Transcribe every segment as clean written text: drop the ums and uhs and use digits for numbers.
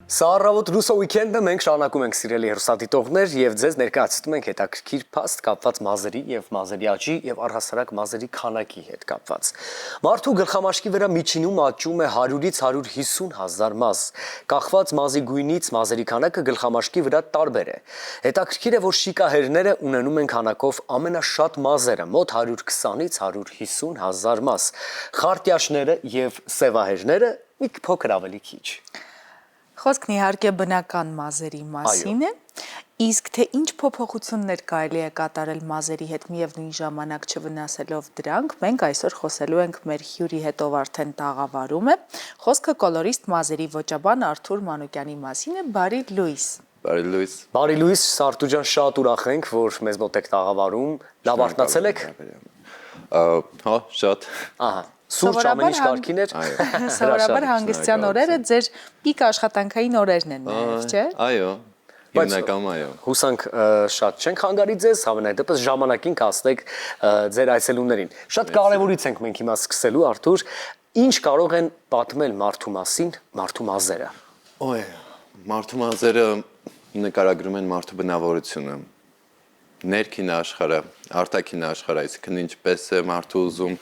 Սա առավոտ ռուսո ուիկենդը մենք շարունակում ենք սիրելի հեռուստադիտողներ եւ ձեզ ներկայացնում ենք հետաքրքիր փաստ կապված մազերի եւ մազերի աճի եւ առհասարակ մազերի քանակի հետ կապված։ Մարդու գլխամաշկի վրա միջինում աճում է 100-ից 150 հազար մազ։ Կախված մազի գույնից մազերի քանակը գլխամաշկի վրա տարբեր է։ Հետաքրքիր է, որ շիկահերները ունենում են քանակով ամենաշատ մազերը՝ մոտ 120-ից 150 հազար մազ։ Խարտյաշները եւ սևահերները մի փոքր ավելի քիչ։ Խոսքն իհարկե բնական մազերի մասին է, իսկ թե ինչ փոփոխություններ կարելի է կատարել մազերի հետ միևնույն ժամանակ չվնասելով դրանք, մենք այսօր խոսելու ենք մեր հյուրի հետ, ով արդեն տաղավարում է։ Խոսքը կոլորիստ մազերի ոճաբան Արթուր Մանուկյանի մասին է, բարի լույս։ Բարի լույս։ Բարի լույս, Սարտու ջան, շատ ուրախ ենք, որ մեզ մոտ եք տաղավարում, լավ արթնացել եք։ Հա, շատ։ Ահա։ Սուրճ ամեն ինչ կարգին էր։ Սովորաբար հանգստյան օրերը ձեր պիկ աշխատանքային օրերն են նաև, չէ՞։ Այո։ Հիմնականում այո։ Հուսանք շատ չենք հանգարի ձեզ, հավանաբար ժամանակին կհասնեք ձեր այցելուներին։ Շատ կարևորից ենք մենք հիմա սկսելու, Արթուր, ինչ կարող են պատմել մարդու մասին մարդու մազերը։ Ոյ, մարդու մազերը նկարագրում են մարդու բնավորությունը, ներքին աշխարհը, արտաքին աշխարհը, այսինքն ինչպես է մարդու ուզում,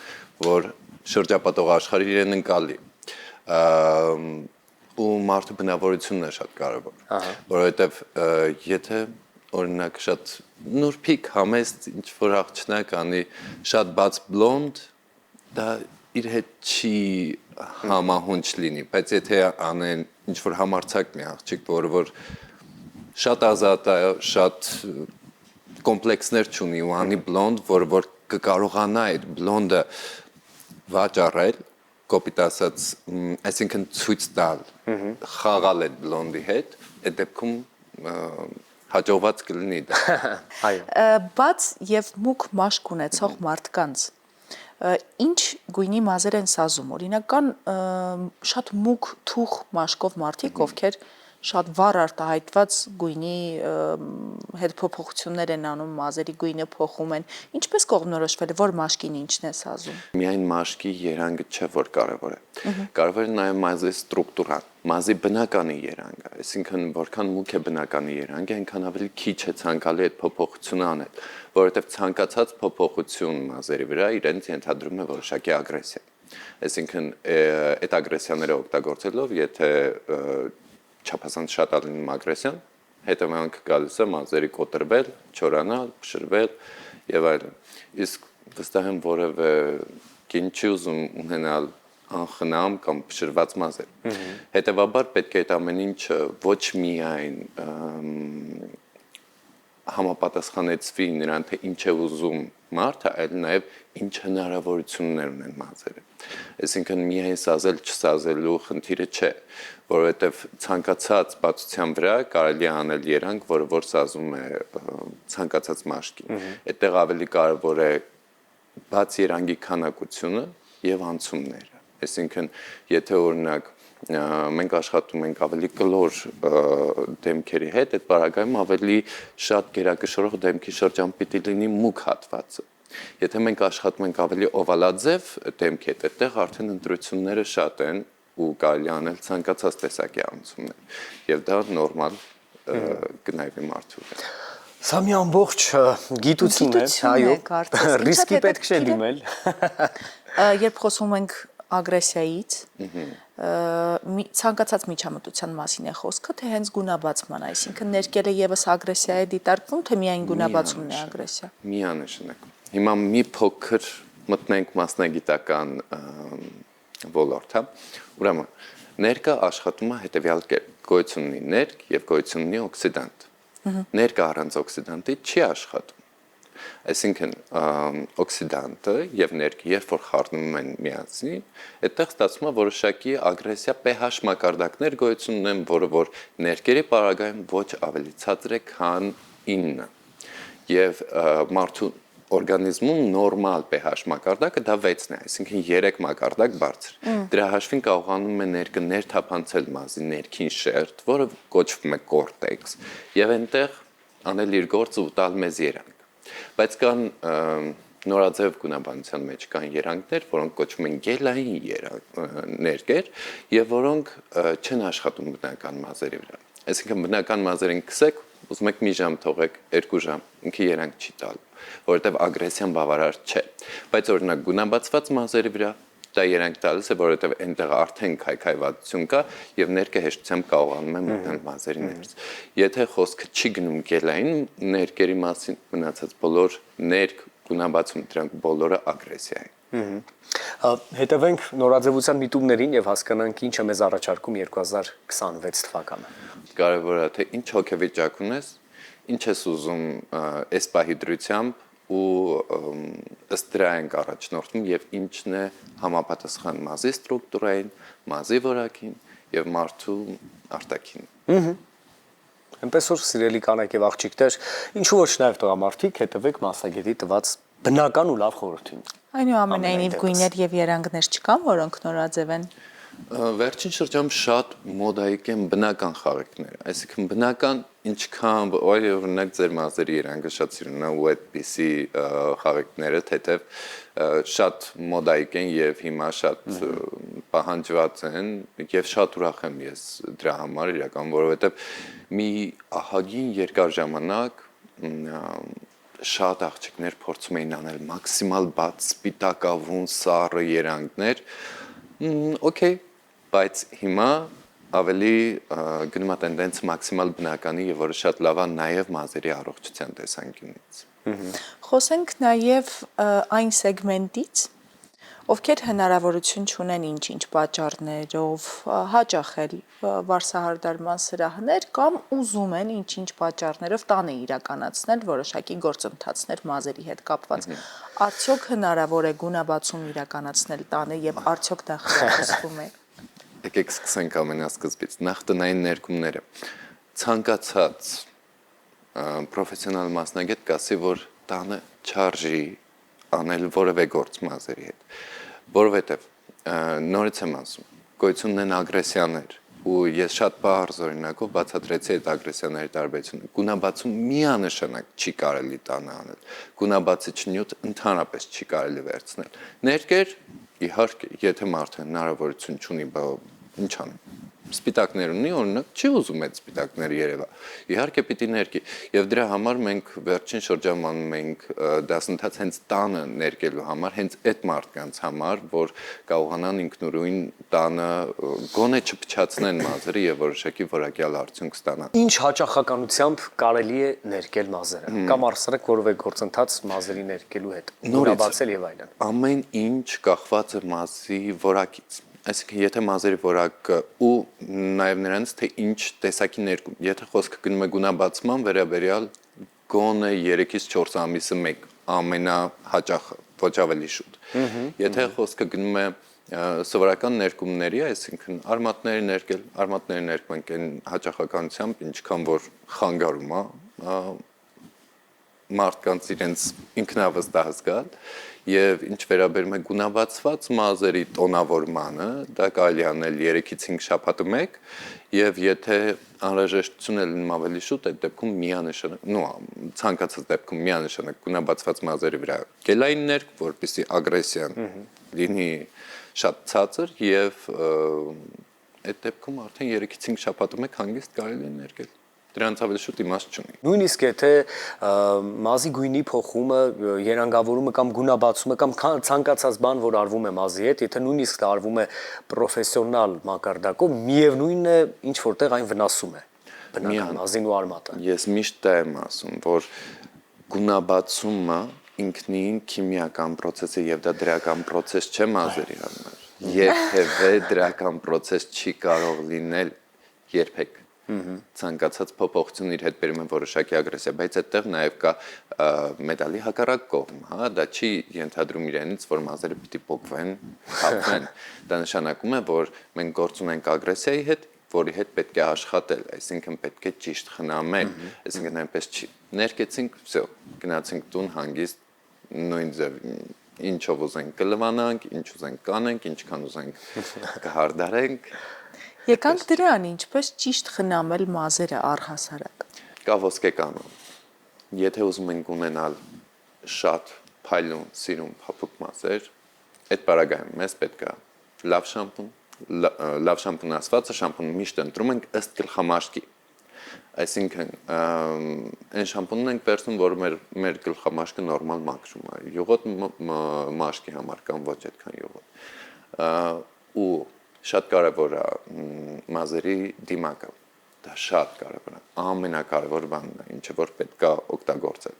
որ շրջապատող աշխարհը իրեն ընկալի, ու մարդու բնավորությունն է շատ կարևոր, որովհետև եթե օրինակ շատ նուրբիկ համեստ ինչ-որ աղջնակ անի շատ բաց բլոնդ, դա իր հետ չի համահունչ լինի, բայց եթե անեն ինչ-որ համարձակ մի աղջիկ, որ շատ ազատ է, շատ կոմպլեքսներ չունի ու անի բլոնդ, որ կկարողանա այդ բլոնդը վաճառել, կոպիտ ասած, այսինքն ցույց տալ, խաղալ այդ բլոնդի հետ, այդ դեպքում հաջողված կլինի դա։ Այո։ Բաց եւ մուգ մաշկ ունեցող մարդկանց ինչ գույնի մազեր են սազում, օրինակ կան շատ մուգ թուխ մաշկով մարդիկ, ովքեր շատ վառ արտահայտված գույնի հետ փոփոխություններ են անում, մազերի գույնը փոխում են, ինչպես կողմնորոշվել է, որ մաշկին ինչն է սազում։ Միայն մաշկի երանգը չէ, որ կարևոր է։ Կարևոր է նաև մազի ստրուկտուրան, մազի բնականի երանգը, այսինքն որքան մուգ է բնականի երանգը, այնքան ավելի քիչ է ցանկալի այդ փոփոխությունը անել, որովհետև ցանկացած փոփոխություն մազերի վրա իրենց ենթադրում է որոշակի ագրեսիա։ Այսինքն այդ ագրեսիաները օգտագործելով, եթե չափազանց շատ ալինում ագրեսիան, հետևանքը գալիս է մազերի կոտրվել, չորանալ, փշրվել եւ այլն։ Իսկ վստահ եմ որևէ կին չի ուզում ունենալ անխնամ կամ փշրված մազեր։ Հետևաբար պետք է այդ ամեն ինչը ոչ միայն համապատասխանեցվի նրան, թե ինչ է ուզում մարդը, այլ նաև ինչ հնարավորություններ ունեն մազերը։ Այսինքն միայն սազել չսազելու խնդիրը չէ, որովհետև ցանկացած բացության վրա կարելի է անել երանգ, որ սազում է ցանկացած մաշկի։ Այդտեղ ավելի կարևոր է բաց երանգի քանակությունը եւ անցումները։ Այսինքն եթե օրինակ մենք աշխատում ենք ավելի կլոր դեմքերի հետ, այդ բaragայում ավելի շատ գերակշռող դեմքի շրջան պիտի լինի մուգ հատվածը։ Եթե մենք աշխատում ենք ավելի օվալաձև դեմքի հետ, այդտեղ արդեն ընտրությունները շատ են ու կարելի անել ցանկացած տեսակի անցումներ։ Եվ դա նորմալ կնայվի մարդու հետ։ Սա մի ամբողջ գիտություն է, այո, ռիսկի պետք չէ դիմել։ Երբ խոսում ենք ագրեսիայից, ցանկացած միջամտության մասին է խոսքը, թե հենց գունաբացման, այսինքն ներկելը եւս ագրեսիա է դիտարկվում, թե միայն գունաբացումն է ագրեսիա։ Միանշանակ։ Հիմա մի փոքր մտնենք մասնագիտական ոլորտ, հա։ Ուրեմն, ներկը աշխատում է հետևյալ կերպ. գոյություն ունի ներկ եւ գոյություն ունի օքսիդանտ։ Ներկը առանց օքսիդանտի չի աշխատում։ Այսինքն օքսիդանտը եւ ներկը երբ որ խառնում են միասին, այդտեղ ստացվում է որոշակի ագրեսիա pH մակարդակներ գոյություն ունեն, որը որ ներկերի պարագայում ոչ ավելի ցածր է, քան 9։ Եվ մարդու օրգանիզմում նորմալ pH մակարդակը դա 6-ն է, այսինքն 3 մակարդակ բարձր։ Դրա հաշվին կարողանում է ներկը ներթափանցել մազի ներքին շերտ, որը կոչվում է կորտեքս, եւ այնտեղ անել իր գործը ու տալ մեզ երանգ։ Բայց կան նորաձև գունաբանության մեջ կան երանգներ, որոնք կոչվում են գելային ներկեր եւ որոնք չեն աշխատում բնական մազերի վրա։ Այսինքն բնական մազերին քսեք, ուզում եք մի ժամ թողեք, 2 ժամ, ինքը երանգ չի տալու, որովհետեւ ագրեսիան բավարար չէ։ Բայց օրինակ գունաբացված մազերի վրա դա երանգ տալիս է, որովհետեւ այնտեղ արդեն քայքայվածություն կա եւ ներկը հեշտությամբ կարողանում է մտնել մազերի ներս։ Եթե խոսքը չի գնում գելային ներկերի մասին, մնացած բոլոր ներկ գունաբացում դրանք բոլորը ագրեսիա են։ Հետևենք նորաձևության միտումներին եւ հասկանանք ինչ է մեզ առաջարկում 2026 թվականը։ Կարևորը թե ինչ հոգեվիճակ ունես, ինչ ես ուզում այս պահի դրությամբ ու ըստ դրա ենք առաջնորդում եւ ինչն է համապատասխան մազի ստրուկտուրային, մազի որակին եւ մարդու արտաքին։ Այնպես որ սիրելի կանայք եւ աղջիկներ, ինչու ոչ նաեւ տղամարդիկ հետևեք մասնագետի տված բնական ու լավ խորհրդին։ Այնուամենայնիվ գույներ եւ երանգներ չկան, որոնք նորաձև են։ Վերջին շրջանում շատ մոդայիկ են բնական խաղիկները, այսինքն բնական ինչքան օրինակ ձեր մազերի երանգը շատ սիրուն է ու այդպիսի խաղիկները թեթև շատ մոդայիկ են եւ հիմա շատ պահանջված են եւ շատ ուրախ եմ ես դրա համար իրական, որովհետեւ մի ահագին երկար ժամանակ շատ աղջիկներ փորձում էին անել մաքսիմալ բաց սպիտակավուն սառը երանգներ, օքեյ, բայց հիմա ավելի գնում է տենդենսը մաքսիմալ բնականի եւ որը շատ լավ է նաեւ մազերի առողջության տեսանկյունից։ Խոսենք նաեւ այն սեգմենտից, ովքեր հնարավորություն չունեն ինչ-ինչ պատճառներով հաճախել վարսահարդարման սրահներ կամ ուզում են ինչ-ինչ պատճառներով տանը իրականացնել որոշակի գործընթացներ մազերի հետ կապված։ Արդյոք հնարավոր է գունաբացում իրականացնել տանը եւ արդյոք դա խրախուսվում է։ Եկեք սկսենք ամենասկզբից։ Նախ տնային ներկումները։ Ցանկացած պրոֆեսիոնալ մասնագետ կասի, որ տանը չարժի անել որևէ գործ մազերի հետ, որովհետև նորից եմ ասում, գոյություն ունեն ագրեսիաներ ու ես շատ բարձր օրինակով բացատրեցի այդ ագրեսիաների տարբերությունը։ Գունաբացում միանշանակ չի կարելի տանը անել, գունաբացիչ նյութ ընդհանրապես չի կարելի վերցնել։ Ներկեր, իհարկե, եթե մարդը հնարավորություն չունի, ինչ անեմ, սպիտակներ ունի, օրինակ չի ուզում այդ սպիտակները երևա։ Իհարկե պիտի ներկի եւ դրա համար մենք վերջին շրջանում անում ենք դասընթաց հենց տանը ներկելու համար, հենց այդ մարդկանց համար, որ կարողանան ինքնուրույն տանը գոնե չփչացնեն մազերը եւ որոշակի որակյալ արդյունք ստանան։ Ինչ հաճախականությամբ կարելի է ներկել մազերը կամ առսրակ որևէ գործընթաց մազերի ներկելու հետ, նորաբացել եւ այլն։ Ամեն ինչ կախված է մազի որակից։ Այսինքն եթե մազերի որակը ու նաև նրանց թե ինչ տեսակի ներկում, եթե խոսքը գնում է գունաբացման վերաբերյալ գոնե 3-ից 4 ամիսը մեկ ամենահաճախը, ոչ ավելի շուտ։ Եթե խոսքը գնում է սովորական ներկումների, այսինքն արմատների ներկում ենք այն հաճախականությամբ, ինչքան որ խանգարում է մարդկանց իրենց ինքնավստահ զգալ եւ ինչ վերաբերում է գունաբացված մազերի տոնավորմանը, դա կարելի անել 3-ից 5 շաբաթը մեկ եւ եթե անհրաժեշտություն է լինում ավելի շուտ, այդ դեպքում միանշանակ, ցանկացած դեպքում միանշանակ գունաբացված մազերի վրա գելային ներկ, որպեսզի ագրեսիան լինի շատ ցածր եւ այդ դեպքում արդեն 3-ից 5 շաբաթը մեկ հանգիստ կարելի է ներկել։ Դրանց ավելի շուտ իմաստ չունի։ Նույնիսկ եթե մազի գույնի փոխումը, երանգավորումը կամ գունաբացումը կամ ցանկացած բան, որ արվում է մազի հետ, եթե նույնիսկ դա արվում է պրոֆեսիոնալ մակարդակով, միևնույնն է ինչ որտեղ այն վնասում է բնական մազին ու արմատը։ Ես միշտ դա եմ ասում, որ գունաբացումը ինքնին քիմիական process է եւ դա դրական process չէ մազերի համար։ Երբևէ դրական process չի կարող լինել երբեք։ Ցանկացած փոփոխություն իր հետ բերում է որոշակի ագրեսիա, բայց այդտեղ նաև կա մեդալի հակառակ կողմ, հա, դա չի ենթադրում իրենից, որ մազերը պիտի փոկվեն, խափվեն։ Դա նշանակում է, որ մենք գործ ունենք ագրեսիայի հետ, որի հետ պետք է աշխատել, այսինքն պետք է ճիշտ խնամել, այսինքն այնպես չի։ Ներկեցինք, վсё, գնացինք տուն հանգիստ նույն ձև ինչով ուզենք կլվանանք, ինչ ուզենք կանենք, ինչքան ուզենք կհարդարենք։ Եկանք դրան, ինչպես ճիշտ խնամել մազերը առհասարակ։ Կա ոսկե կանոն։ Եթե ուզում ենք ունենալ շատ փայլուն, սիրուն, փափուկ մազեր, այդ պարագայում մեզ պետք է լավ շամպուն, լավ շամպունացվածը շամպունը միշտ ընտրում ենք ըստ գլխամաշկի։ Այսինքն այն շամպունն ենք վերցնում, որ մեր գլխամաշկը նորմալ մաքրում է։ Յուղոտ մաշկի համար կամ ոչ այդքան յուղոտ։ Ու շատ կարևոր է մազերի դիմակը։ Դա շատ կարևոր է, ամենակարևոր բանն է, ինչը որ պետք է օգտագործել։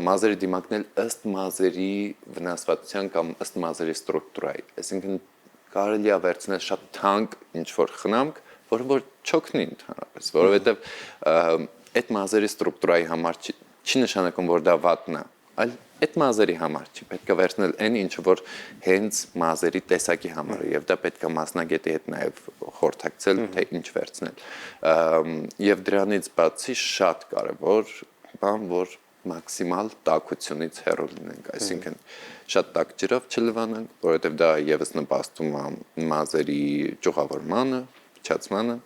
Մազերի դիմակն էլ ըստ մազերի վնասվածության կամ ըստ մազերի ստրուկտուրայի։ Այսինքն կարելի է վերցնել շատ թանկ ինչ-որ խնամք, որը որ չօգնի ընդհանրապես, որովհետև այդ մազերի ստրուկտուրայի համար չի նշանակում, որ դա վատն է, այլ այդ մազերի համար չի, պետք է վերցնել այն ինչը որ հենց մազերի տեսակի համար է, եւ դա պետք է մասնագետի հետ նաեւ խորհրդակցել, թե ինչ վերցնել։ Եվ դրանից բացի շատ կարևոր բան, որ մաքսիմալ տաքությունից հեռու լինենք, այսինքն շատ տաք ջրով չլվանանք, որովհետև դա եւս նպաստում է մազերի ճյուղավորմանը, փչացմանը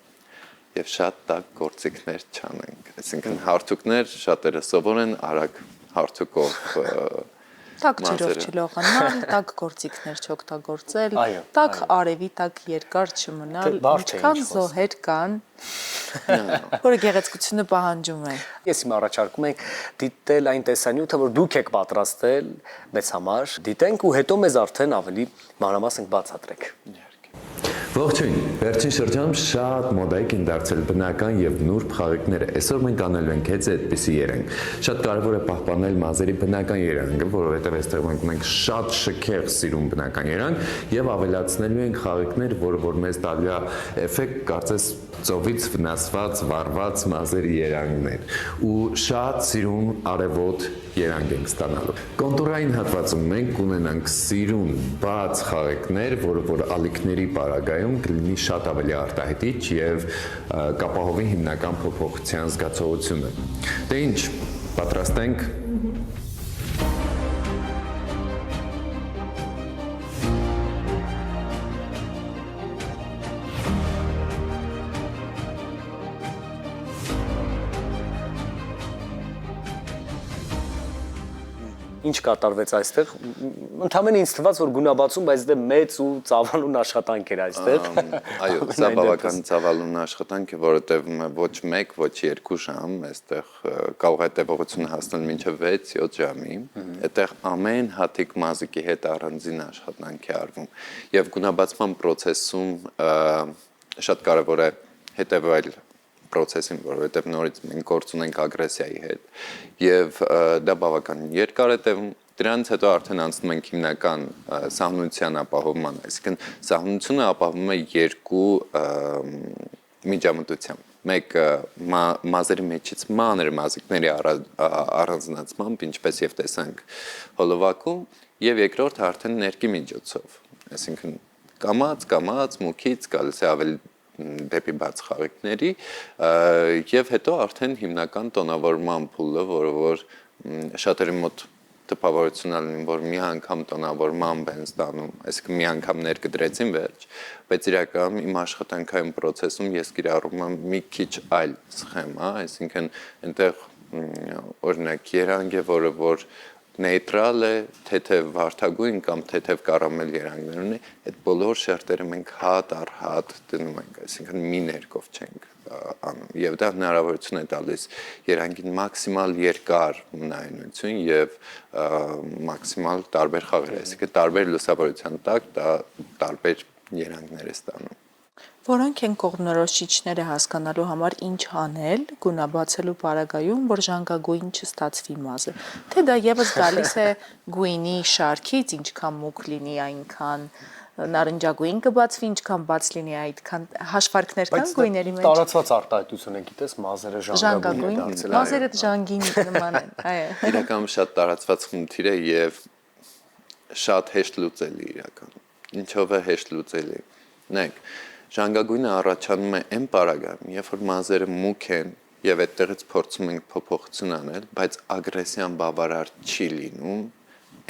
եւ շատ տաք գործիքներ չանենք, այսինքն հարթուկներ շատերը սովոր են արագ հարթուկով տաք ջրով չլողանալ, տաք գործիքներ չօգտագործել, տաք արևի տակ երկար չմնալ, ինչքան զոհեր կան, որը գեղեցկությունը պահանջում է։ Ես իմ առաջարկում ենք դիտել այն տեսանյութը, որ դուք եք պատրաստել մեզ համար, դիտենք ու հետո մեզ արդեն ավելի մանրամասն բացատրեք։ Ողջույն, վերջին շրջանում շատ մոդայիկ են դարձել բնական եւ նուրբ խաղիկները։ Այսօր մենք անելու ենք հեծե այդպիսի երանգ։ Շատ կարեւոր է պահպանել մազերի բնական երանգը, որովհետեւ այստեղ մենք ունենք շատ շքեղ սիրուն բնական երանգ եւ ավելացնելու ենք խաղիկներ, որ մեզ տալու է էֆեկտ, կարծես ծովից վնասված, վառված մազերի երանգներ ու շատ սիրուն արևոտ երանգ ենք ստանալու։ Կոնտուրային հատվածում մենք կունենանք սիրուն բաց խաղիկներ, որ ալիքների պարագայում կլինի շատ ավելի արտահայտիչ եւ կապահովի հիմնական փոփոխության զգացողությունը։ Դե ինչ, պատրաստ ենք։ Ինչ կատարվեց այստեղ, ընդհանրապես ինձ թվաց, որ գունաբացում, բայց դե մեծ ու ծավալուն աշխատանք էր այստեղ։ Այո, սա բավական ծավալուն աշխատանք է, որովհետև ոչ 1, ոչ 2 ժամ, այստեղ կարող է տևողությունը հասնել մինչև 6-7 ժամի։ Այդտեղ ամեն հատիկ մազիկի հետ առանձին աշխատանք է արվում։ Եվ գունաբացման process-ում շատ կարևոր է հետևել process-ին, որովհետև նորից մենք գործ ունենք ագրեսիայի հետ եւ դա բավական երկար է տևում, դրանից հետո արդեն անցնում ենք հիմնական սահմանության ապահովման, այսինքն սահմանությունը ապահովում է երկու միջամտությամբ, մեկը մազերի մեջից մանր մազիկների առանձնացմամբ, ինչպես եւ տեսանք հոլովակում, եւ երկրորդը արդեն ներկի միջոցով, այսինքն կամած մուքից գալիս է ավելի դեպի բաց խաղիկների եւ հետո արդեն հիմնական տոնավորման փուլը, որը որ շատերի մոտ տպավորություն ալին, որ մի անգամ տոնավորման են ստանում, այսինքն մի անգամ ներկդրեցին վերջ, բայց իրականում իմ աշխատանքային process-ում ես կիրառում եմ մի քիչ այլ սխեմա, այսինքն այնտեղ օրինակ երանգ է, որը որ նեյտրալ է, թեթև վարդագույն կամ թեթև կարամել երանգներ ունի, այդ բոլոր շերտերը մենք հատ առ հատ դնում ենք, այսինքն մի ներկով չենք անում, եւ դա հնարավորություն է տալիս երանգին մաքսիմալ երկար մնայունություն եւ մաքսիմալ տարբեր խաղեր, այսինքն տարբեր լուսավորության տակ դա տարբեր երանգներ է ստանում։ Որոնք են կողմնորոշիչները հասկանալու համար ինչ անել գունաբացելու պարագայում, որ ժանգագույն չստացվի մազը, թե դա եւս գալիս է գույնի շարքից, ինչքան մուգ լինի, այնքան նարնջագույն կբացվի, ինչքան բաց լինի, այդքան հաշվարկներ կան գույների մեջ։ Տարածված արտահայտություն է, գիտես, մազերը ժանգագույն են դարձել։ Մազերը ժանգին նման են, այո։ Իրականում շատ տարածված խնդիր է եւ շատ հեշտ լուծելի իրականում։ Ինչով է հեշտ լուծելի։ Նայեք, ժանգագույնը առաջանում է այն պարագայում, երբ որ մազերը մուգ են եւ այդտեղից փորձում ենք փոփոխություն անել, բայց ագրեսիան բավարար չի լինում,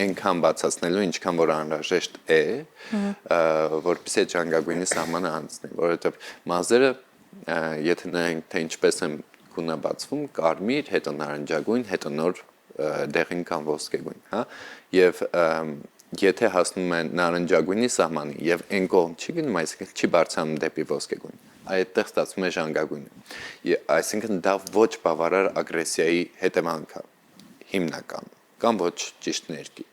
այնքան բացացնելու, ինչքան որ անհրաժեշտ է, որպեսզի այդ ժանգագույնի սահմանը անցնի, որովհետեւ մազերը, եթե նայենք թե ինչպես են գունաբացվում, կարմիր, հետո նարնջագույն, հետո նոր դեղին կամ ոսկեգույն, հա, եւ եթե հասնում են նարնջագույնի սահմանին եւ այն կողմ չի գնում, այսինքն չի բարձրանում դեպի ոսկեգույն, այդտեղ ստացվում է ժանգագույնը։ Այսինքն դա ոչ բավարար ագրեսիայի հետևանք է հիմնական կամ ոչ ճիշտ ներկի,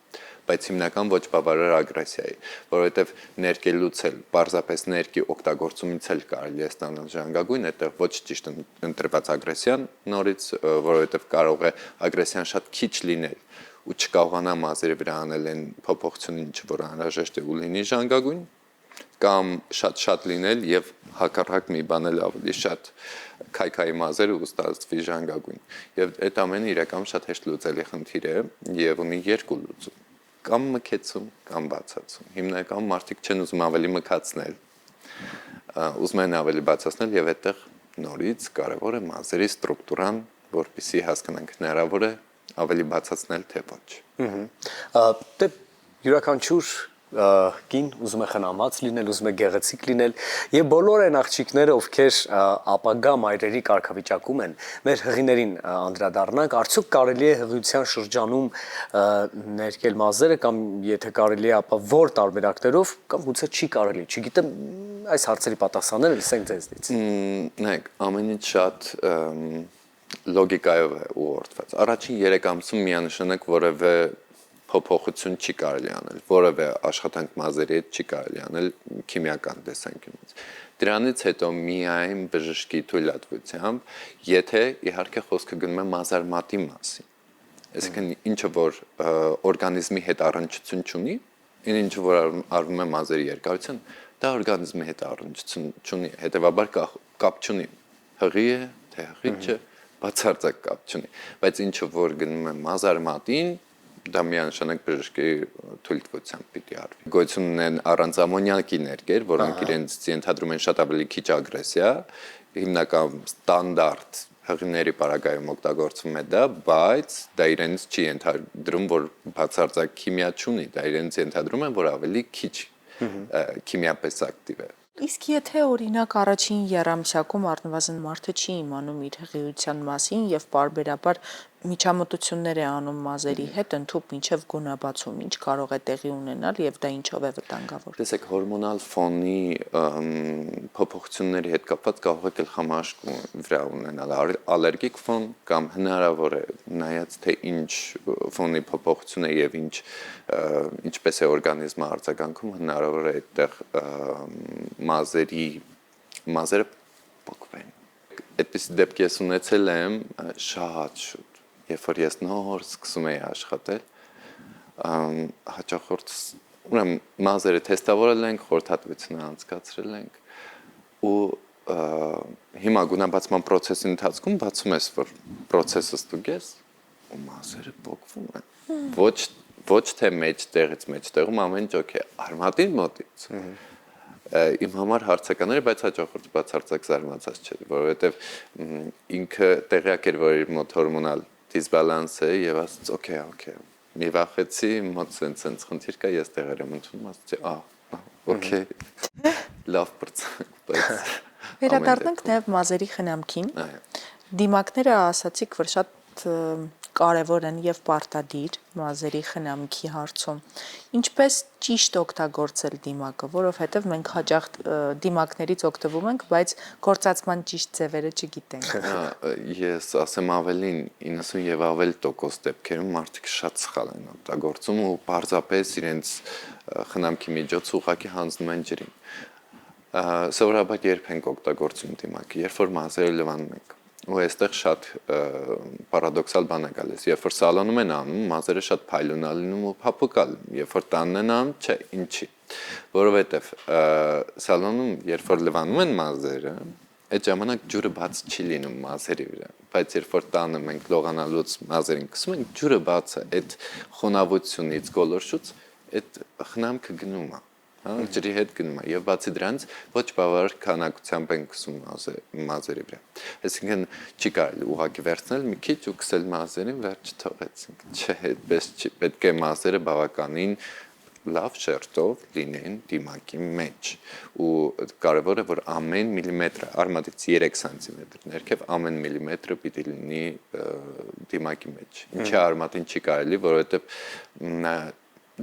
բայց հիմնական ոչ բավարար ագրեսիայի, որովհետև ներկելուց էլ պարզապես ներկի օգտագործումից էլ կարելի է ստանալ ժանգագույն, այդտեղ ոչ ճիշտ ընտրված ագրեսիան նորից, որովհետև կարող է ագրեսիան շատ քիչ լինել ու չկարողանա մազերի վրա անել այն փոփոխությունը, ինչ որ անհրաժեշտ է ու լինի ժանգագույն, կամ շատ լինել եւ հակառակ մի բան էլ ավելի շատ քայքայի մազերը ու ստացվի ժանգագույն։ Եվ այդ ամենը իրական շատ հեշտ լուծելի խնդիր է եւ ունի երկու լուծում՝ կամ մքեցում, կամ բացացում։ Հիմնականում մարդիկ չեն ուզում ավելի մքացնել, ուզում են ավելի բացացնել եւ այդտեղ նորից կարեւոր է մազերի ստրուկտուրան, որպեսզի հասկանանք հնարավոր է ավելի բացացնել թե ոչ։ Դե յուրաքանչյուր կին ուզում է խնամած լինել, ուզում է գեղեցիկ լինել եւ բոլոր այն աղջիկները, ովքեր ապագա մայրերի կարգավիճակում են, մեր հղիներին անդրադառնանք, արդյոք կարելի է հղիության շրջանում ներկել մազերը կամ եթե կարելի է, ապա որ տարբերակներով կամ գուցե չի կարելի, չգիտեմ, այս հարցերի պատասխանները լսենք ձեզնից։ Նայեք, ամենից շատ լոգիկայով է ուղղորդված։ Առաջին 3 ամսում միանշանակ որևէ փոփոխություն չի կարելի անել, որևէ աշխատանք մազերի հետ չի կարելի անել քիմիական տեսանկյունից։ Դրանից հետո միայն բժշկի թույլատվությամբ, եթե իհարկե խոսքը գնում է մազարմատի մասին, այսինքն ինչը որ օրգանիզմի հետ առնչություն չունի, ինչը որ արվում է մազերի երկարության, դա օրգանիզմի հետ առնչություն չունի, հետևաբար կապ չունի, հղի է, թե հղի չէ, բացարձակ կապ չունի, բայց ինչը որ գնում է մազարմատին, դա միանշանակ բժշկի թույլտվությամբ պիտի արվի։ Գոյություն ունեն առանց ամոնիակի ներկեր, որոնք իրենց ենթադրում են շատ ավելի քիչ ագրեսիա, հիմնական ստանդարտ հղիների պարագայում օգտագործվում է դա, բայց դա իրենց չի ենթադրում, որ բացարձակ քիմիա չունի, դա իրենց ենթադրում են, որ ավելի քիչ քիմիապես ակտիվ է։ Իսկ եթե օրինակ առաջին եռամսյակում առնվազն մարդը չի իմանում իր հղիության մասին եւ պարբերաբար միջամտություններ է անում մազերի հետ ընդհուպ մինչեւ գունաբացում, ինչ կարող է տեղի ունենալ եւ դա ինչով է վտանգավոր։ Տեսեք, հորմոնալ ֆոնի փոփոխությունների հետ կապված կարող է գլխամաշկու վրա ունենալ ալերգիկ ֆոն կամ հնարավոր է նայած թե ինչ ֆոնի փոփոխություն է եւ ինչպես է օրգանիզմը արձագանքում, հնարավոր է այդտեղ մազերը փոկվեն։ Այդպես դեպք ես ունեցել եմ շատ շուտ, երբ որ ես նոր սկսում էի աշխատել, հաճախորդ ուրեմն մազերը թեստավորել ենք, խորհրդատվությունը անցկացրել ենք ու հիմա գունաբացման process-ի ընթացքում բացում ես, որ process-ը ստուգես ու մազերը փոկվում են։ Ոչ թե մեջտեղում ամեն ինչ օքեյ, արմատին մոտից։ Իմ համար հարցականներ, բայց հաջողորդ բացարձակ զարմացած չէ, որովհետև ինքը տեղյակ էր, որ իր մոտ հորմոնալ դիսբալանս է եւ ասաց օքեյ, մի վախեցի, մոտ սենց խնդիր կա, ես տեղեր եմ ընդունում, ասացի, օքեյ, լավ բրցանք, բայց Վերադառնանք նաև մազերի խնամքին։ Դիմակները ասացիք, որ շատ կարևոր են եւ պարտադիր մազերի խնամքի հարցում։ Ինչպես ճիշտ օգտագործել դիմակը, որովհետեւ մենք հաճախ դիմակներից օգտվում ենք, բայց գործածման ճիշտ ձևերը չգիտենք։ Ես ասեմ ավելին 90 եւ ավել տոկոս դեպքերում մարդիկ շատ սխալ են օգտագործում ու պարզապես իրենց խնամքի միջոցը ուղղակի հանձնում են ջրին։ Սովորաբար երբ ենք օգտագործում դիմակը, երբ որ մազերը լվանում ենք։ Ու այստեղ շատ պարադոքսալ բան է գալիս, երբ որ սալոնում են անում, մազերը շատ փայլունա լինում ու փափուկալ, երբ որ տանն են անում, չէ, ինչի։ Որովհետև սալոնում, երբ որ լվանում են մազերը, այդ ժամանակ ջուրը բաց չի լինում մազերի վրա, բայց երբ որ տանը մենք լողանալուց մազերին կսում ենք, ջուրը բաց է, այդ խոնավությունից, գոլորշուց, այդ խնամքը գնում է։ Ջրի հետ գնում է եւ բացի դրանից ոչ բավարար քանակությամբ են քսում մազերի վրա։ Այսինքն չի կարելի ուղղակի վերցնել մի քիչ ու քսել մազերին, վերջ թողեցինք։ Չէ, այդպես չի, պետք է մազերը բավականին լավ շերտով լինեն դիմակի մեջ ու կարևոր է որ ամեն միլիմետրը արմատից 3 սանտիմետր ներքև ամեն միլիմետրը պիտի լինի դիմակի մեջ ինչի արմատին չի կարելի որովհետև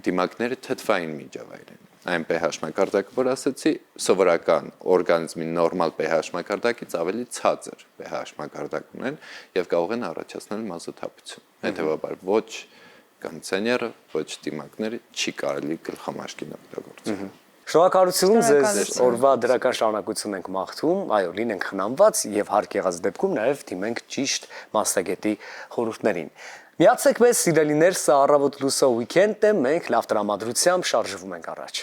դիմակները թթվային միջավայր են այն pH մակարդակը որ ասացի սովորական օրգանիզմի նորմալ pH մակարդակից ավելի ցածր pH մակարդակ ունեն եւ կարող են առաջացնել մազոթափություն հետեւաբար ոչ կոնդիցիոները ոչ դիմակները չի կարելի գլխամաշկին օգտագործել Շնորհակալություն ձեզ օրվա դրական շարունակություն ենք մաղթում այո լինենք խնամված եւ հարկ եղած դեպքում նաեւ դիմենք ճիշտ մասնագետի խորհուրդներին Միացեք մեզ սիրելիներ, սա առավոտ լուսո ուիկենդ է, մենք լավ տրամադրությամբ շարժվում ենք առաջ։